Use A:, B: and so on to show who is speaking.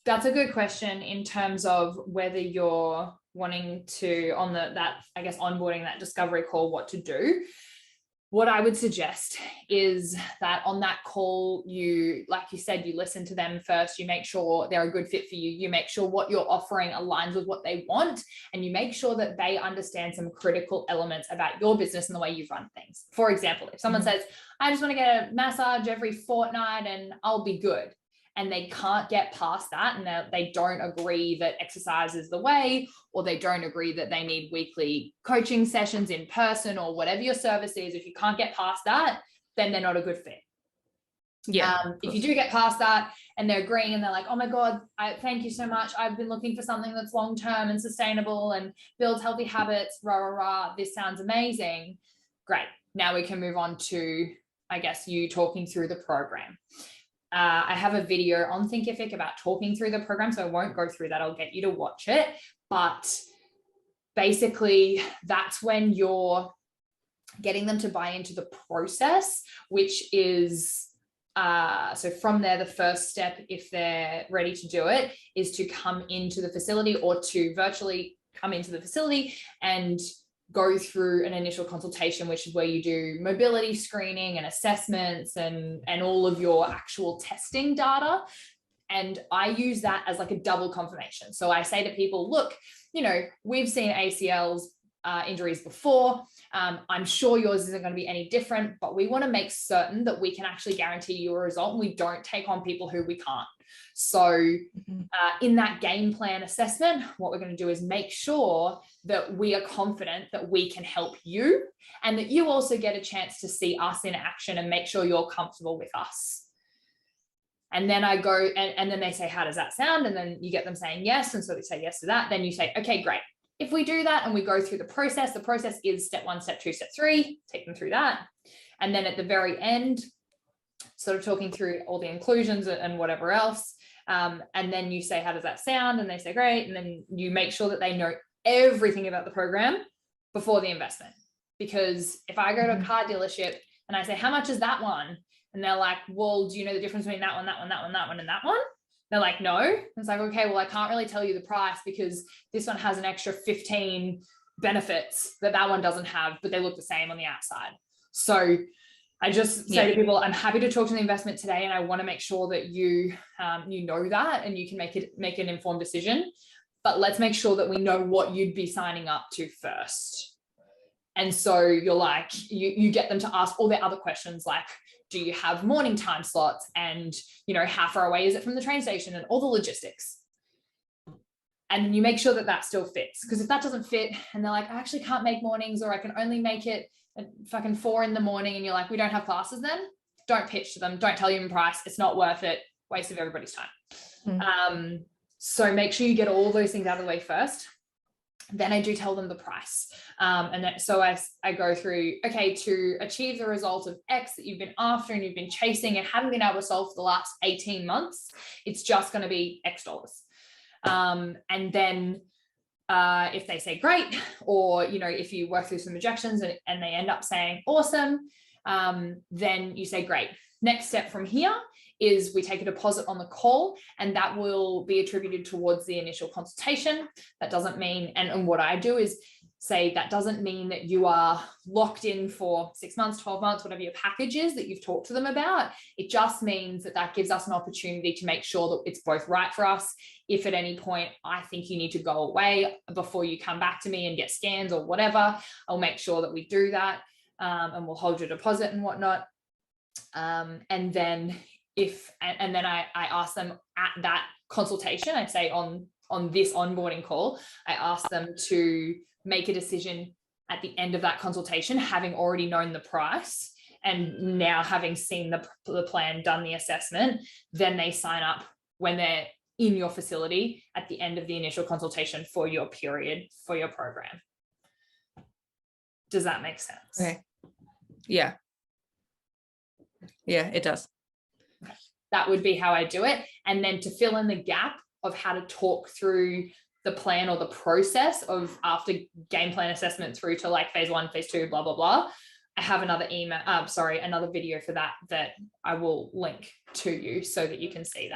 A: That's a good question in terms of whether you're wanting to, on that, I guess, onboarding, that discovery call, what to do. What I would suggest is that on that call, you, like you said, you listen to them first, you make sure they're a good fit for you, you make sure what you're offering aligns with what they want, and you make sure that they understand some critical elements about your business and the way you run things. For example, if someone says, I just want to get a massage every fortnight and I'll be good, and they can't get past that, and they don't agree that exercise is the way, or they don't agree that they need weekly coaching sessions in person, or whatever your service is, if you can't get past that, then they're not a good fit.
B: Yeah.
A: If you do get past that and they're agreeing and they're like, oh my God, thank you so much. I've been looking for something that's long-term and sustainable and builds healthy habits, this sounds amazing. Great. Now we can move on to, I guess, you talking through the program. I have a video on Thinkific about talking through the program, so I won't go through that. I'll get you to watch it. But basically, that's when you're getting them to buy into the process, which is, so from there, the first step, if they're ready to do it, is to come into the facility, or to virtually come into the facility and go through an initial consultation, which is where you do mobility screening and assessments and all of your actual testing data. And I use that as like a double confirmation. So I say to people, look, we've seen ACLs, injuries before. I'm sure yours isn't going to be any different, but we want to make certain that we can actually guarantee you a result, and we don't take on people who we can't. So in that game plan assessment, what we're going to do is make sure that we are confident that we can help you, and that you also get a chance to see us in action and make sure you're comfortable with us. And then I go, and then they say, how does that sound? And then you get them saying yes. And so they say yes to that. Then you say, okay, great. If we do that and we go through the process is step 1, step 2, step 3, take them through that. And then at the very end, sort of talking through all the inclusions and whatever else. And then you say, how does that sound? And they say, great. And then you make sure that they know everything about the program before the investment. Because if I go to a car dealership and I say, how much is that one? And they're like, well, do you know the difference between that one, that one, that one, that one, and that one? They're like, no. It's like, okay, well, I can't really tell you the price because this one has an extra 15 benefits that one doesn't have, but they look the same on the outside. So I just say to people, I'm happy to talk to the investment today, and I want to make sure that you know that, and you can make an informed decision. But let's make sure that we know what you'd be signing up to first. And so you're like, you get them to ask all their other questions, like, do you have morning time slots? And, how far away is it from the train station, and all the logistics. And then you make sure that that still fits. Because if that doesn't fit and they're like, I actually can't make mornings, or I can only make it at fucking 4 a.m. and you're like, we don't have classes then, don't pitch to them. Don't tell them price. It's not worth it. Waste of everybody's time. So make sure you get all those things out of the way first. Then I do tell them the price. So I go through, okay, to achieve the result of X that you've been after and you've been chasing and haven't been able to solve for the last 18 months, it's just going to be X dollars. And then if they say great, or, if you work through some objections and they end up saying awesome, then you say great. Next step from here is we take a deposit on the call, and that will be attributed towards the initial consultation. That doesn't mean, and what I do is say that doesn't mean that you are locked in for 6 months, 12 months, whatever your package is that you've talked to them about. It just means that gives us an opportunity to make sure that it's both right for us. If at any point I think you need to go away before you come back to me and get scans or whatever, I'll make sure that we do that, and we'll hold your deposit and whatnot. And then I ask them at that consultation, I say on this onboarding call, I ask them to make a decision at the end of that consultation, having already known the price and now having seen the plan, done the assessment. Then they sign up when they're in your facility at the end of the initial consultation for your period, for your program. Does that make sense?
B: Okay. Yeah. Yeah, it does.
A: That would be how I do it. And then to fill in the gap of how to talk through the plan or the process of after game plan assessment through to like phase 1, phase 2, blah, blah, blah. I have another another video for that I will link to you so that you can see that.